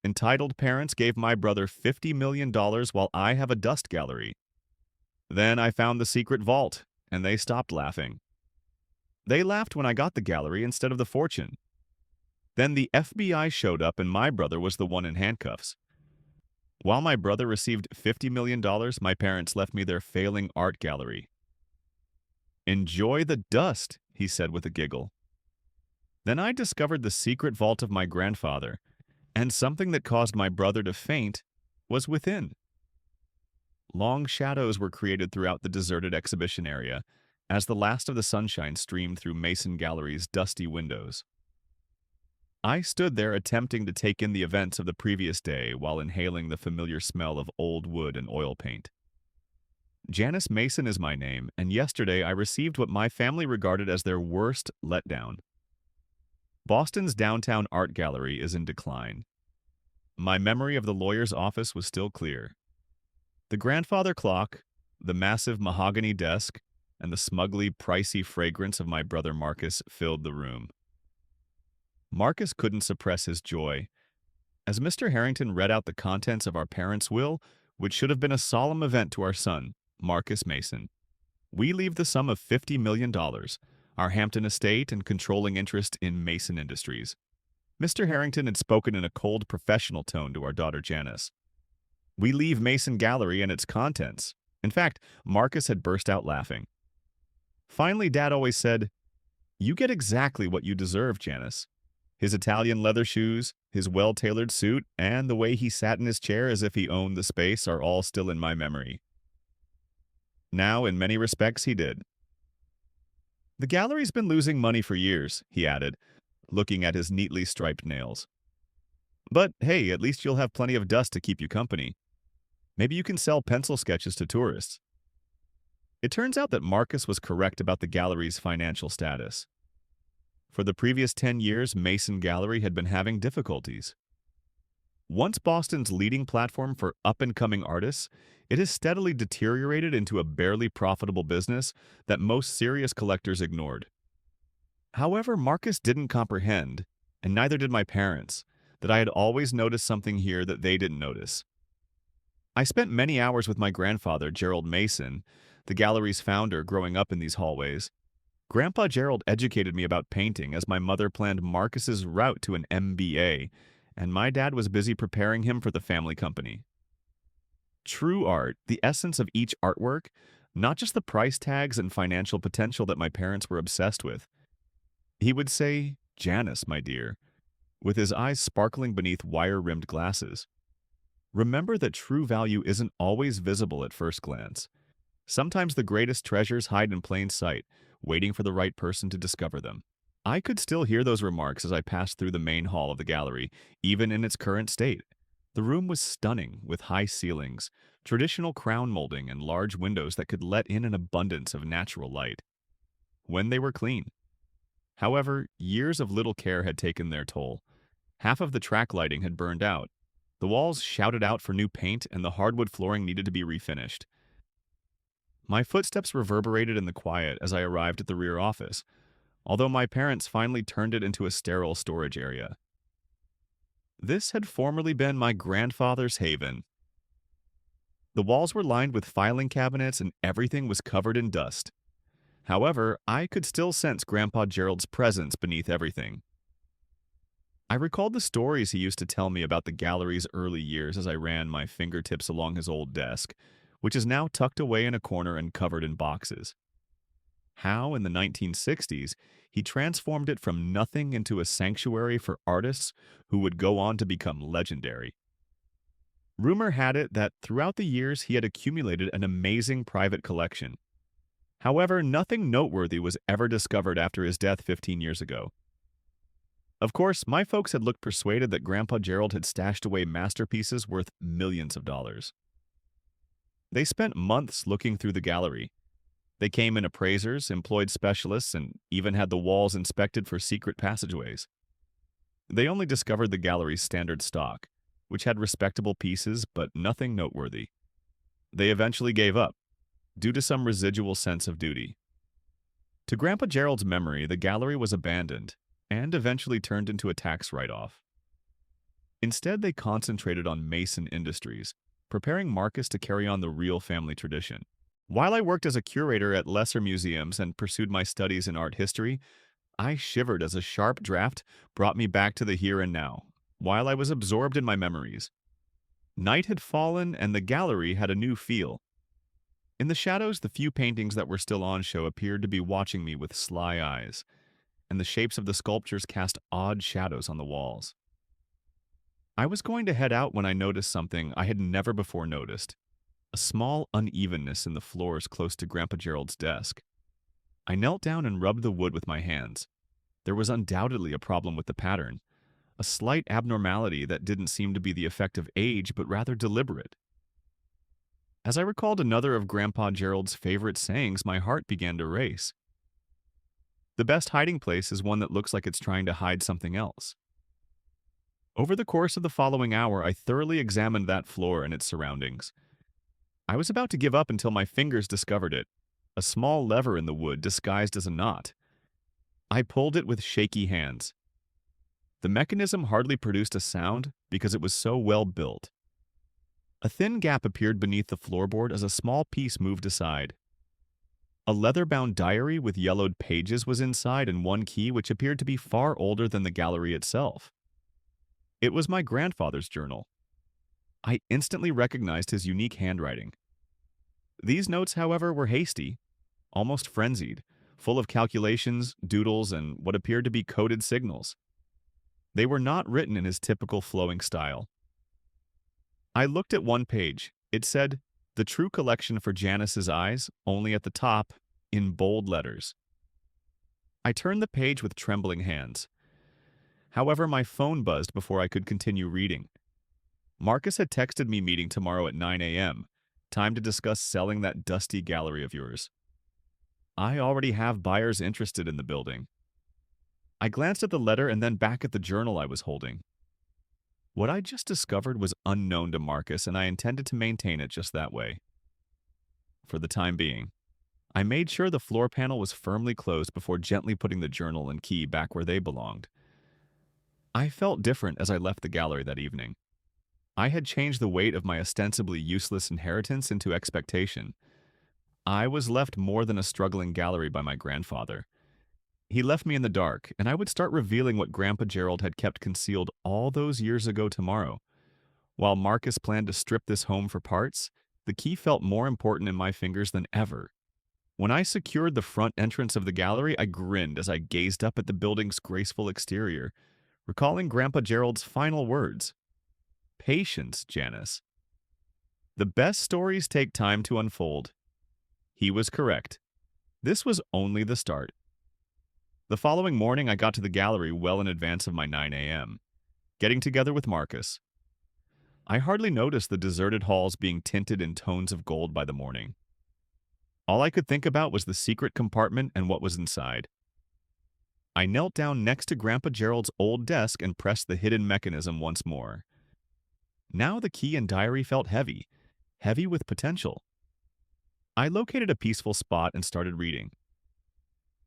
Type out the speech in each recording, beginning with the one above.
Entitled parents gave my brother $50 million while I have a dust gallery. Then I found the secret vault, and they stopped laughing. They laughed when I got the gallery instead of the fortune. Then the FBI showed up and my brother was the one in handcuffs. While my brother received $50 million, my parents left me their failing art gallery. "Enjoy the dust," he said with a giggle. Then I discovered the secret vault of my grandfather, and something that caused my brother to faint was within. Long shadows were created throughout the deserted exhibition area as the last of the sunshine streamed through Mason Gallery's dusty windows. I stood there attempting to take in the events of the previous day while inhaling the familiar smell of old wood and oil paint. Janice Mason is my name, and yesterday I received what my family regarded as their worst letdown. Boston's downtown art gallery is in decline. My memory of the lawyer's office was still clear. The grandfather clock, the massive mahogany desk, and the smugly pricey fragrance of my brother Marcus filled the room. Marcus couldn't suppress his joy. As Mr. Harrington read out the contents of our parents' will, which should have been a solemn event to our son, Marcus Mason, we leave the sum of $50 million, our Hampton estate and controlling interest in Mason Industries. Mr. Harrington had spoken in a cold professional tone to our daughter Janice. We leave Mason Gallery and its contents. In fact, Marcus had burst out laughing. Finally, Dad always said, "You get exactly what you deserve, Janice." His Italian leather shoes, his well-tailored suit, and the way he sat in his chair as if he owned the space are all still in my memory. Now, in many respects, he did. "The gallery's been losing money for years," he added, looking at his neatly striped nails. "But hey, at least you'll have plenty of dust to keep you company. Maybe you can sell pencil sketches to tourists." It turns out that Marcus was correct about the gallery's financial status. For the previous 10 years, Mason Gallery had been having difficulties. Once Boston's leading platform for up-and-coming artists, it has steadily deteriorated into a barely profitable business that most serious collectors ignored. However, Marcus didn't comprehend, and neither did my parents, that I had always noticed something here that they didn't notice. I spent many hours with my grandfather, Gerald Mason, the gallery's founder, growing up in these hallways. Grandpa Gerald educated me about painting as my mother planned Marcus's route to an MBA, and my dad was busy preparing him for the family company. True art, the essence of each artwork, not just the price tags and financial potential that my parents were obsessed with. He would say, "Janice, my dear," with his eyes sparkling beneath wire-rimmed glasses. Remember that true value isn't always visible at first glance. Sometimes the greatest treasures hide in plain sight, waiting for the right person to discover them. I could still hear those remarks as I passed through the main hall of the gallery, even in its current state. The room was stunning, with high ceilings, traditional crown molding, and large windows that could let in an abundance of natural light, when they were clean. However, years of little care had taken their toll. Half of the track lighting had burned out. The walls shouted out for new paint, and the hardwood flooring needed to be refinished. My footsteps reverberated in the quiet as I arrived at the rear office, although my parents finally turned it into a sterile storage area. This had formerly been my grandfather's haven. The walls were lined with filing cabinets and everything was covered in dust. However, I could still sense Grandpa Gerald's presence beneath everything. I recalled the stories he used to tell me about the gallery's early years as I ran my fingertips along his old desk, which is now tucked away in a corner and covered in boxes. How, in the 1960s, he transformed it from nothing into a sanctuary for artists who would go on to become legendary. Rumor had it that throughout the years he had accumulated an amazing private collection. However, nothing noteworthy was ever discovered after his death 15 years ago. Of course, my folks had looked persuaded that Grandpa Gerald had stashed away masterpieces worth millions of dollars. They spent months looking through the gallery. They came in appraisers, employed specialists, and even had the walls inspected for secret passageways. They only discovered the gallery's standard stock, which had respectable pieces but nothing noteworthy. They eventually gave up, due to some residual sense of duty. To Grandpa Gerald's memory, the gallery was abandoned and eventually turned into a tax write-off. Instead, they concentrated on Mason Industries, preparing Marcus to carry on the real family tradition. While I worked as a curator at lesser museums and pursued my studies in art history, I shivered as a sharp draft brought me back to the here and now, while I was absorbed in my memories. Night had fallen, and the gallery had a new feel. In the shadows, the few paintings that were still on show appeared to be watching me with sly eyes, and the shapes of the sculptures cast odd shadows on the walls. I was going to head out when I noticed something I had never before noticed, a small unevenness in the floors close to Grandpa Gerald's desk. I knelt down and rubbed the wood with my hands. There was undoubtedly a problem with the pattern, a slight abnormality that didn't seem to be the effect of age but rather deliberate. As I recalled another of Grandpa Gerald's favorite sayings, my heart began to race. The best hiding place is one that looks like it's trying to hide something else. Over the course of the following hour, I thoroughly examined that floor and its surroundings. I was about to give up until my fingers discovered it, a small lever in the wood disguised as a knot. I pulled it with shaky hands. The mechanism hardly produced a sound because it was so well built. A thin gap appeared beneath the floorboard as a small piece moved aside. A leather-bound diary with yellowed pages was inside and one key which appeared to be far older than the gallery itself. It was my grandfather's journal. I instantly recognized his unique handwriting. These notes, however, were hasty, almost frenzied, full of calculations, doodles, and what appeared to be coded signals. They were not written in his typical flowing style. I looked at one page. It said, "The True Collection for Janice's Eyes," only at the top, in bold letters. I turned the page with trembling hands. However, my phone buzzed before I could continue reading. Marcus had texted me meeting tomorrow at 9 a.m., time to discuss selling that dusty gallery of yours. I already have buyers interested in the building. I glanced at the letter and then back at the journal I was holding. What I just discovered was unknown to Marcus, and I intended to maintain it just that way. For the time being, I made sure the floor panel was firmly closed before gently putting the journal and key back where they belonged. I felt different as I left the gallery that evening. I had changed the weight of my ostensibly useless inheritance into expectation. I was left more than a struggling gallery by my grandfather. He left me in the dark, and I would start revealing what Grandpa Gerald had kept concealed all those years ago tomorrow. While Marcus planned to strip this home for parts, the key felt more important in my fingers than ever. When I secured the front entrance of the gallery, I grinned as I gazed up at the building's graceful exterior, recalling Grandpa Gerald's final words. Patience, Janice. The best stories take time to unfold. He was correct. This was only the start. The following morning, I got to the gallery well in advance of my 9 a.m., getting together with Marcus. I hardly noticed the deserted halls being tinted in tones of gold by the morning. All I could think about was the secret compartment and what was inside. I knelt down next to Grandpa Gerald's old desk and pressed the hidden mechanism once more. Now the key and diary felt heavy with potential. I located a peaceful spot and started reading.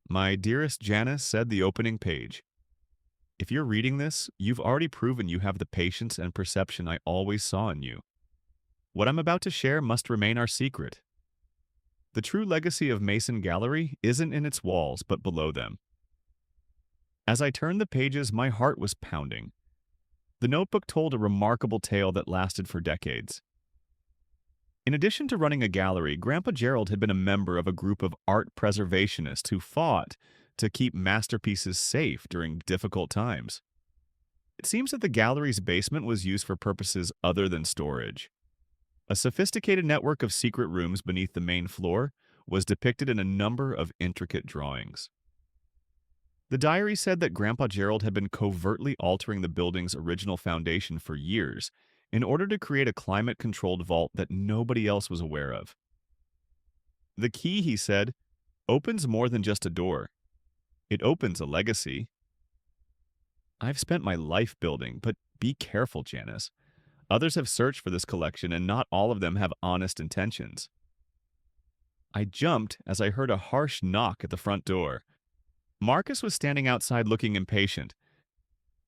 My dearest Janice, said the opening page. If you're reading this, you've already proven you have the patience and perception I always saw in you. What I'm about to share must remain our secret. The true legacy of Mason Gallery isn't in its walls, but below them. As I turned the pages, my heart was pounding. The notebook told a remarkable tale that lasted for decades. In addition to running a gallery, Grandpa Gerald had been a member of a group of art preservationists who fought to keep masterpieces safe during difficult times. It seems that the gallery's basement was used for purposes other than storage. A sophisticated network of secret rooms beneath the main floor was depicted in a number of intricate drawings. The diary said that Grandpa Gerald had been covertly altering the building's original foundation for years in order to create a climate-controlled vault that nobody else was aware of. The key, he said, opens more than just a door. It opens a legacy. I've spent my life building, but be careful, Janice. Others have searched for this collection, and not all of them have honest intentions. I jumped as I heard a harsh knock at the front door. Marcus was standing outside looking impatient.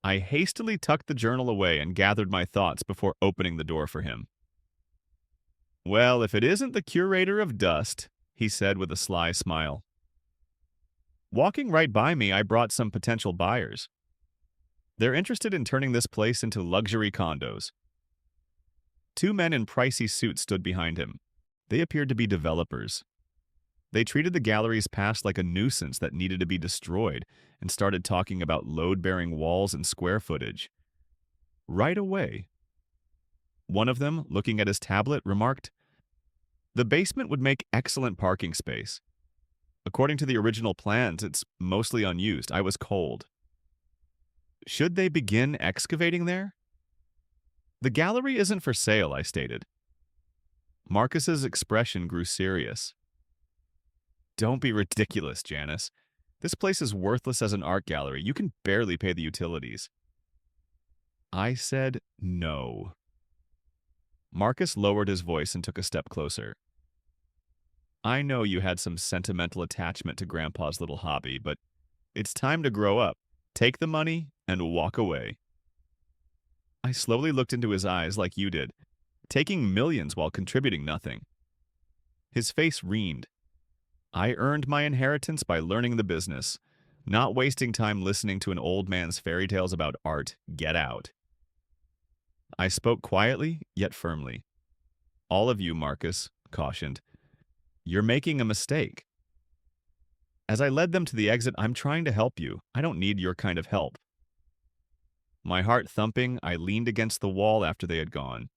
I hastily tucked the journal away and gathered my thoughts before opening the door for him. "Well, if it isn't the curator of dust," he said with a sly smile. Walking right by me, I brought some potential buyers. They're interested in turning this place into luxury condos. Two men in pricey suits stood behind him. They appeared to be developers. They treated the gallery's past like a nuisance that needed to be destroyed and started talking about load-bearing walls and square footage. Right away. One of them, looking at his tablet, remarked, "The basement would make excellent parking space. According to the original plans, it's mostly unused." I was cold. Should they begin excavating there? "The gallery isn't for sale," I stated. Marcus's expression grew serious. "Don't be ridiculous, Janice. This place is worthless as an art gallery. You can barely pay the utilities." I said no. Marcus lowered his voice and took a step closer. "I know you had some sentimental attachment to Grandpa's little hobby, but it's time to grow up. Take the money and walk away." I slowly looked into his eyes like you did, taking millions while contributing nothing. His face reamed. I earned my inheritance by learning the business, not wasting time listening to an old man's fairy tales about art. Get out. I spoke quietly, yet firmly. "All of you," Marcus cautioned. "You're making a mistake." As I led them to the exit, "I'm trying to help you. I don't need your kind of help." My heart thumping, I leaned against the wall after they had gone.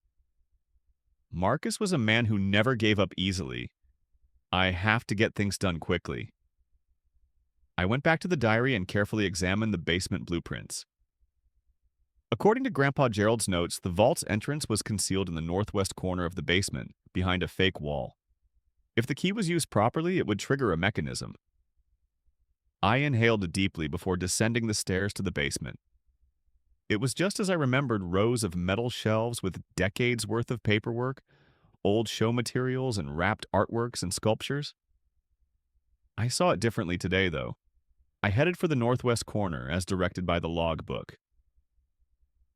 Marcus was a man who never gave up easily. I have to get things done quickly. I went back to the diary and carefully examined the basement blueprints. According to Grandpa Gerald's notes, the vault's entrance was concealed in the northwest corner of the basement, behind a fake wall. If the key was used properly, it would trigger a mechanism. I inhaled deeply before descending the stairs to the basement. It was just as I remembered: rows of metal shelves with decades worth of paperwork, old show materials, and wrapped artworks and sculptures. I saw it differently today, though. I headed for the northwest corner, as directed by the logbook.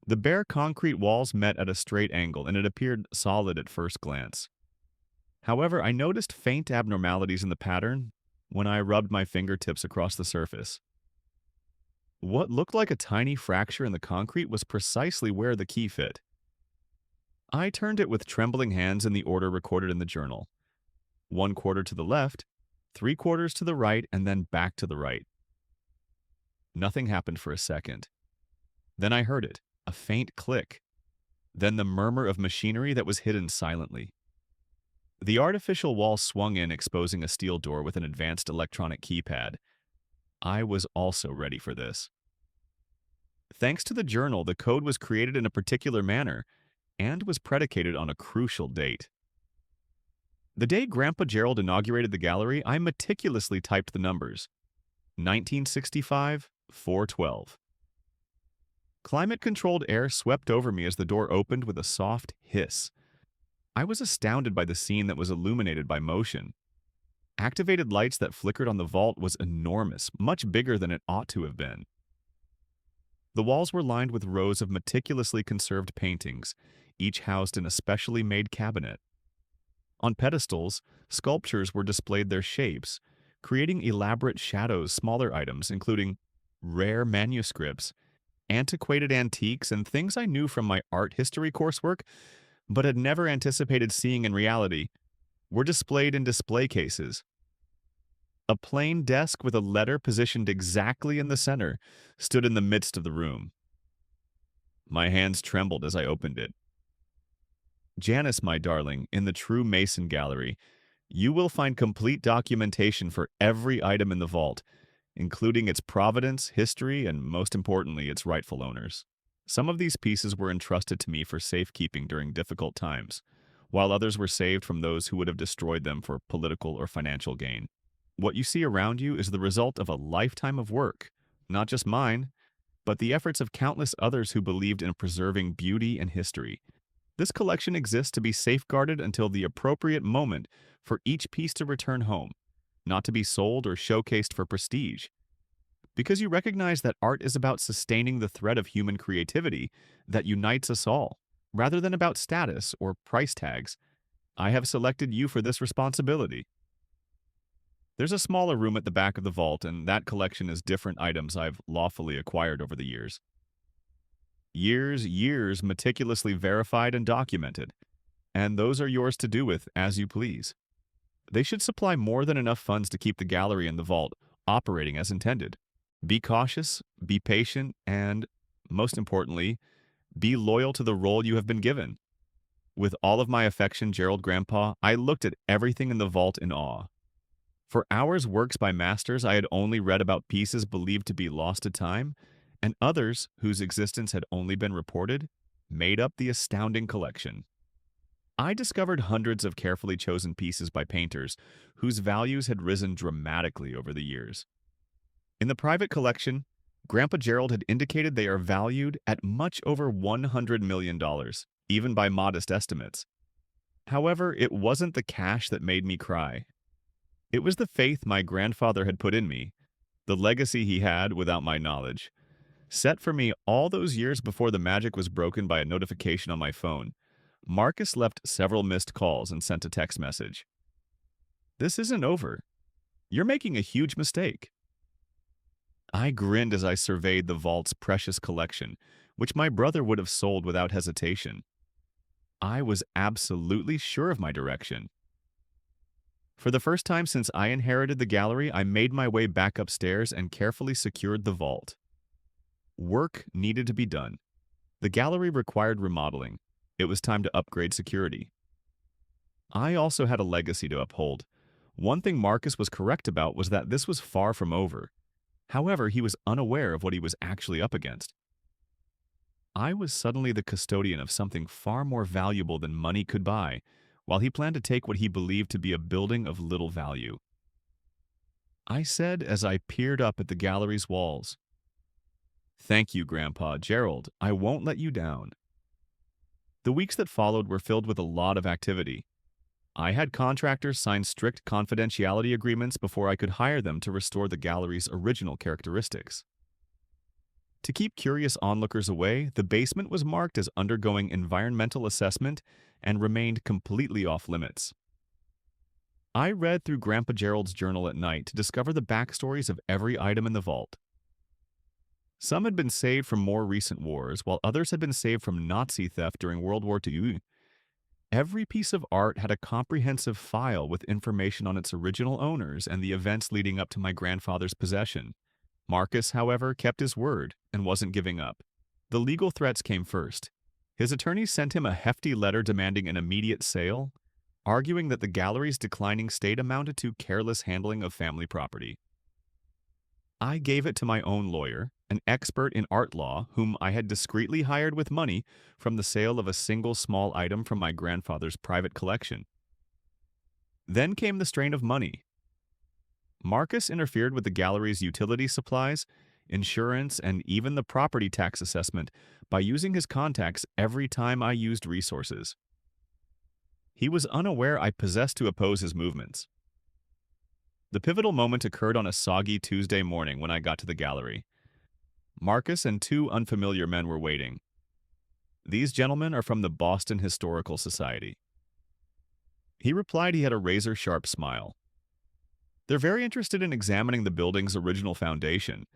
The bare concrete walls met at a straight angle, and it appeared solid at first glance. However, I noticed faint abnormalities in the pattern when I rubbed my fingertips across the surface. What looked like a tiny fracture in the concrete was precisely where the key fit. I turned it with trembling hands in the order recorded in the journal. 1/4 to the left, 3/4 to the right, and then back to the right. Nothing happened for a second. Then I heard it, a faint click. Then the murmur of machinery that was hidden silently. The artificial wall swung in, exposing a steel door with an advanced electronic keypad. I was also ready for this. Thanks to the journal, the code was created in a particular manner and was predicated on a crucial date. The day Grandpa Gerald inaugurated the gallery, I meticulously typed the numbers. 1965, 412. Climate-controlled air swept over me as the door opened with a soft hiss. I was astounded by the scene that was illuminated by motion. Activated lights that flickered on the vault was enormous, much bigger than it ought to have been. The walls were lined with rows of meticulously conserved paintings, each housed in a specially made cabinet. On pedestals, sculptures were displayed their shapes, creating elaborate shadows. Smaller items, including rare manuscripts, antiquated antiques, and things I knew from my art history coursework, but had never anticipated seeing in reality, were displayed in display cases. A plain desk with a letter positioned exactly in the center stood in the midst of the room. My hands trembled as I opened it. "Janice, my darling, in the true Mason Gallery, you will find complete documentation for every item in the vault, including its provenance, history, and most importantly, its rightful owners. Some of these pieces were entrusted to me for safekeeping during difficult times, while others were saved from those who would have destroyed them for political or financial gain. What you see around you is the result of a lifetime of work, not just mine, but the efforts of countless others who believed in preserving beauty and history. This collection exists to be safeguarded until the appropriate moment for each piece to return home, not to be sold or showcased for prestige. Because you recognize that art is about sustaining the thread of human creativity that unites us all, rather than about status or price tags. I have selected you for this responsibility. There's a smaller room at the back of the vault, and that collection is different items I've lawfully acquired over the years. Years meticulously verified and documented, and those are yours to do with as you please. They should supply more than enough funds to keep the gallery and the vault operating as intended. Be cautious, be patient, and, most importantly, be loyal to the role you have been given. With all of my affection, Gerald Grandpa, I looked at everything in the vault in awe. For hours works by masters I had only read about pieces believed to be lost to time, and others whose existence had only been reported, made up the astounding collection. I discovered hundreds of carefully chosen pieces by painters whose values had risen dramatically over the years. In the private collection, Grandpa Gerald had indicated they are valued at much over $100 million, even by modest estimates. However, it wasn't the cash that made me cry. It was the faith my grandfather had put in me, the legacy he had, without my knowledge, set for me all those years before the magic was broken by a notification on my phone. Marcus left several missed calls and sent a text message. "This isn't over. You're making a huge mistake." I grinned as I surveyed the vault's precious collection, which my brother would have sold without hesitation. I was absolutely sure of my direction. For the first time since I inherited the gallery, I made my way back upstairs and carefully secured the vault. Work needed to be done. The gallery required remodeling. It was time to upgrade security. I also had a legacy to uphold. One thing Marcus was correct about was that this was far from over. However, he was unaware of what he was actually up against. I was suddenly the custodian of something far more valuable than money could buy, while he planned to take what he believed to be a building of little value. I said as I peered up at the gallery's walls, "Thank you, Grandpa Gerald. I won't let you down." The weeks that followed were filled with a lot of activity. I had contractors sign strict confidentiality agreements before I could hire them to restore the gallery's original characteristics. To keep curious onlookers away, the basement was marked as undergoing environmental assessment and remained completely off limits. I read through Grandpa Gerald's journal at night to discover the backstories of every item in the vault. Some had been saved from more recent wars, while others had been saved from Nazi theft during World War II. Every piece of art had a comprehensive file with information on its original owners and the events leading up to my grandfather's possession. Marcus, however, kept his word and wasn't giving up. The legal threats came first. His attorneys sent him a hefty letter demanding an immediate sale, arguing that the gallery's declining state amounted to careless handling of family property. I gave it to my own lawyer, an expert in art law whom I had discreetly hired with money from the sale of a single small item from my grandfather's private collection. Then came the strain of money. Marcus interfered with the gallery's utility supplies, insurance, and even the property tax assessment by using his contacts every time I used resources. He was unaware I possessed to oppose his movements. The pivotal moment occurred on a soggy Tuesday morning when I got to the gallery. Marcus and two unfamiliar men were waiting. These gentlemen are from the Boston Historical Society. He replied he had a razor-sharp smile. They're very interested in examining the building's original foundation.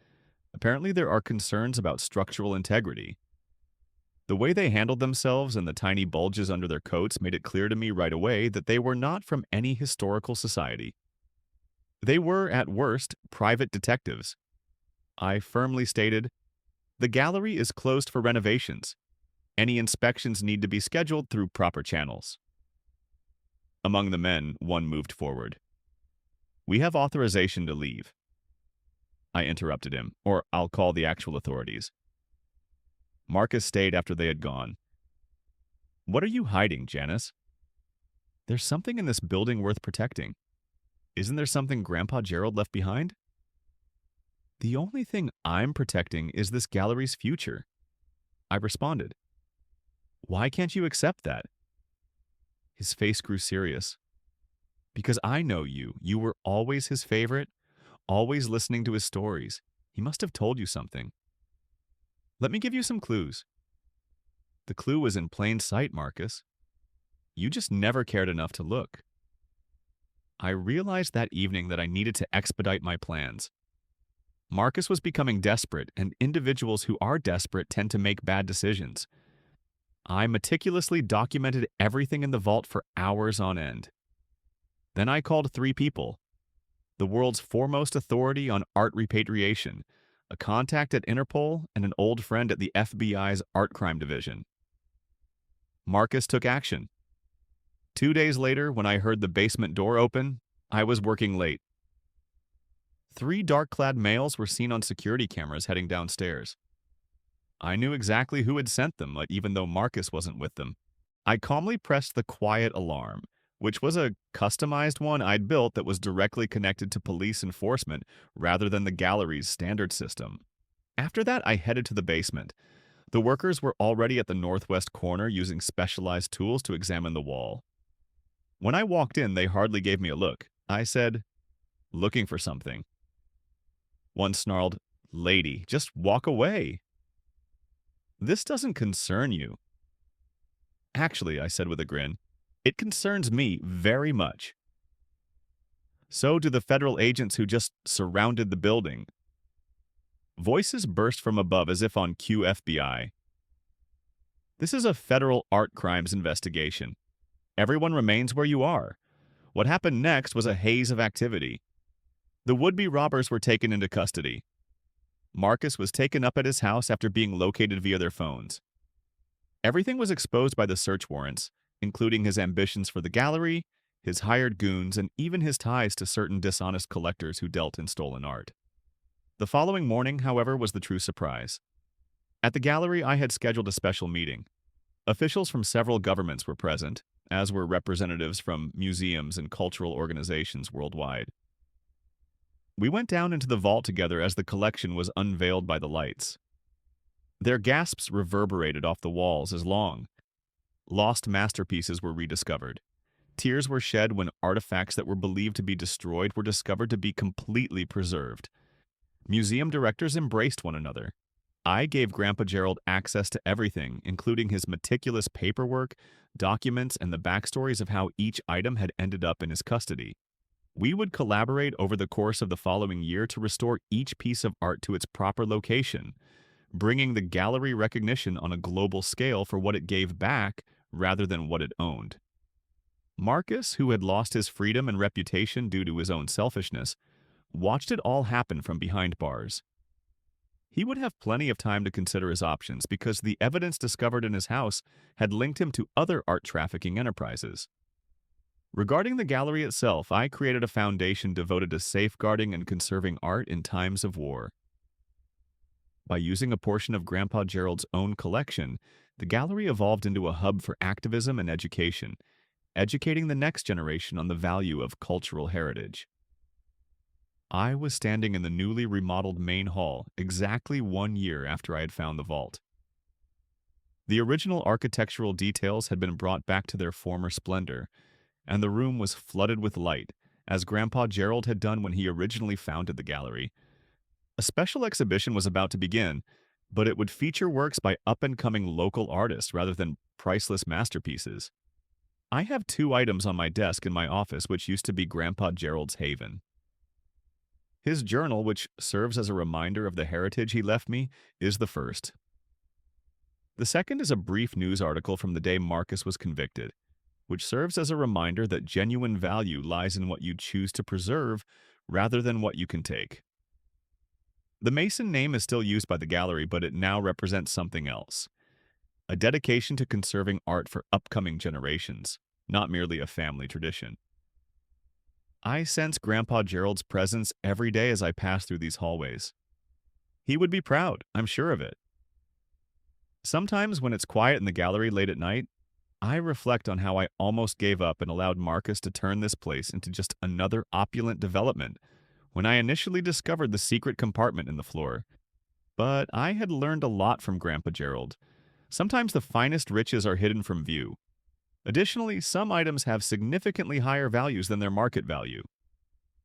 Apparently there are concerns about structural integrity. The way they handled themselves and the tiny bulges under their coats made it clear to me right away that they were not from any historical society. They were, at worst, private detectives. I firmly stated, "The gallery is closed for renovations. Any inspections need to be scheduled through proper channels." Among the men, one moved forward. "We have authorization to leave." I interrupted him, "or I'll call the actual authorities." Marcus stayed after they had gone. "What are you hiding, Janice?" "There's something in this building worth protecting. Isn't there something Grandpa Gerald left behind?" "The only thing I'm protecting is this gallery's future," I responded. "Why can't you accept that?" His face grew serious. "Because I know you. You were always his favorite, always listening to his stories. He must have told you something. Let me give you some clues. The clue was in plain sight, Marcus. You just never cared enough to look. I realized that evening that I needed to expedite my plans. Marcus was becoming desperate, and individuals who are desperate tend to make bad decisions. I meticulously documented everything in the vault for hours on end. Then I called 3 people: the world's foremost authority on art repatriation, a contact at Interpol, and an old friend at the FBI's Art Crime Division. Marcus took action. 2 days later, when I heard the basement door open, I was working late. 3 dark-clad males were seen on security cameras heading downstairs. I knew exactly who had sent them, even though Marcus wasn't with them. I calmly pressed the quiet alarm, which was a customized one I'd built that was directly connected to police enforcement rather than the gallery's standard system. After that, I headed to the basement. The workers were already at the northwest corner using specialized tools to examine the wall. When I walked in, they hardly gave me a look. I said, "Looking for something." One snarled, "Lady, just walk away." "This doesn't concern you." "Actually," I said with a grin, "it concerns me very much." "So do the federal agents who just surrounded the building." Voices burst from above as if on cue FBI. "This is a federal art crimes investigation. Everyone remains where you are. What happened next was a haze of activity. The would-be robbers were taken into custody. Marcus was taken up at his house after being located via their phones. Everything was exposed by the search warrants, including his ambitions for the gallery, his hired goons, and even his ties to certain dishonest collectors who dealt in stolen art. The following morning, however, was the true surprise. At the gallery, I had scheduled a special meeting. Officials from several governments were present, as were representatives from museums and cultural organizations worldwide. We went down into the vault together as the collection was unveiled by the lights. Their gasps reverberated off the walls as lost masterpieces were rediscovered. Tears were shed when artifacts that were believed to be destroyed were discovered to be completely preserved. Museum directors embraced one another. I gave Grandpa Gerald access to everything, including his meticulous paperwork, documents, and the backstories of how each item had ended up in his custody. We would collaborate over the course of the following year to restore each piece of art to its proper location, bringing the gallery recognition on a global scale for what it gave back rather than what it owned. Marcus, who had lost his freedom and reputation due to his own selfishness, watched it all happen from behind bars. He would have plenty of time to consider his options because the evidence discovered in his house had linked him to other art trafficking enterprises. Regarding the gallery itself, I created a foundation devoted to safeguarding and conserving art in times of war. By using a portion of Grandpa Gerald's own collection, the gallery evolved into a hub for activism and education, educating the next generation on the value of cultural heritage. I was standing in the newly remodeled main hall exactly 1 year after I had found the vault. The original architectural details had been brought back to their former splendor, and the room was flooded with light, as Grandpa Gerald had done when he originally founded the gallery. A special exhibition was about to begin, but it would feature works by up-and-coming local artists rather than priceless masterpieces. I have 2 items on my desk in my office which used to be Grandpa Gerald's haven. His journal, which serves as a reminder of the heritage he left me, is the first. The second is a brief news article from the day Marcus was convicted, which serves as a reminder that genuine value lies in what you choose to preserve rather than what you can take. The Mason name is still used by the gallery, but it now represents something else. A dedication to conserving art for upcoming generations, not merely a family tradition. I sense Grandpa Gerald's presence every day as I pass through these hallways. He would be proud, I'm sure of it. Sometimes when it's quiet in the gallery late at night, I reflect on how I almost gave up and allowed Marcus to turn this place into just another opulent development when I initially discovered the secret compartment in the floor. But I had learned a lot from Grandpa Gerald. Sometimes the finest riches are hidden from view. Additionally, some items have significantly higher values than their market value.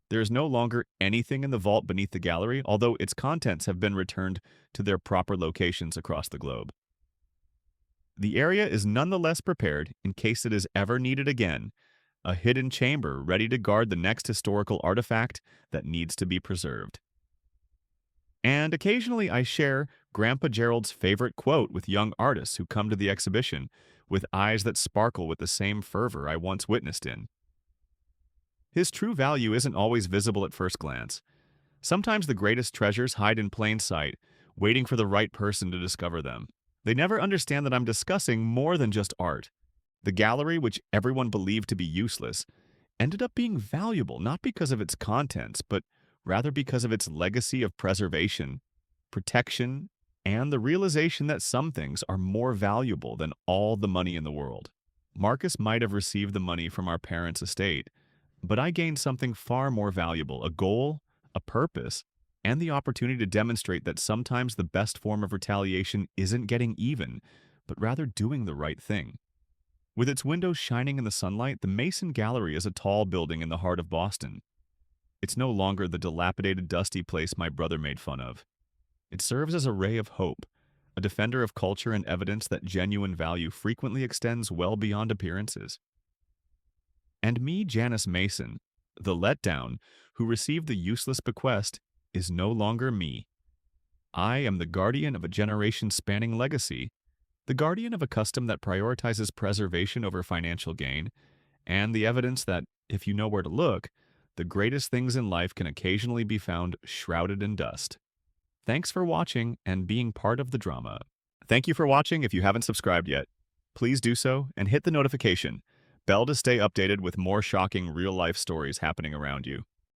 There is no longer anything in the vault beneath the gallery, although its contents have been returned to their proper locations across the globe. The area is nonetheless prepared in case it is ever needed again, a hidden chamber ready to guard the next historical artifact that needs to be preserved. And occasionally I share Grandpa Gerald's favorite quote with young artists who come to the exhibition with eyes that sparkle with the same fervor I once witnessed in. His true value isn't always visible at first glance. Sometimes the greatest treasures hide in plain sight, waiting for the right person to discover them. They never understand that I'm discussing more than just art. The gallery, which everyone believed to be useless, ended up being valuable not because of its contents, but rather because of its legacy of preservation, protection, and the realization that some things are more valuable than all the money in the world. Marcus might have received the money from our parents' estate, but I gained something far more valuable, a goal, a purpose, and the opportunity to demonstrate that sometimes the best form of retaliation isn't getting even, but rather doing the right thing. With its windows shining in the sunlight, the Mason Gallery is a tall building in the heart of Boston. It's no longer the dilapidated, dusty place my brother made fun of. It serves as a ray of hope, a defender of culture and evidence that genuine value frequently extends well beyond appearances. And me, Janice Mason, the letdown, who received the useless bequest, is no longer me. I am the guardian of a generation-spanning legacy, the guardian of a custom that prioritizes preservation over financial gain, and the evidence that, if you know where to look, the greatest things in life can occasionally be found shrouded in dust. Thanks for watching and being part of the drama. Thank you for watching. If you haven't subscribed yet, please do so and hit the notification bell to stay updated with more shocking real-life stories happening around you.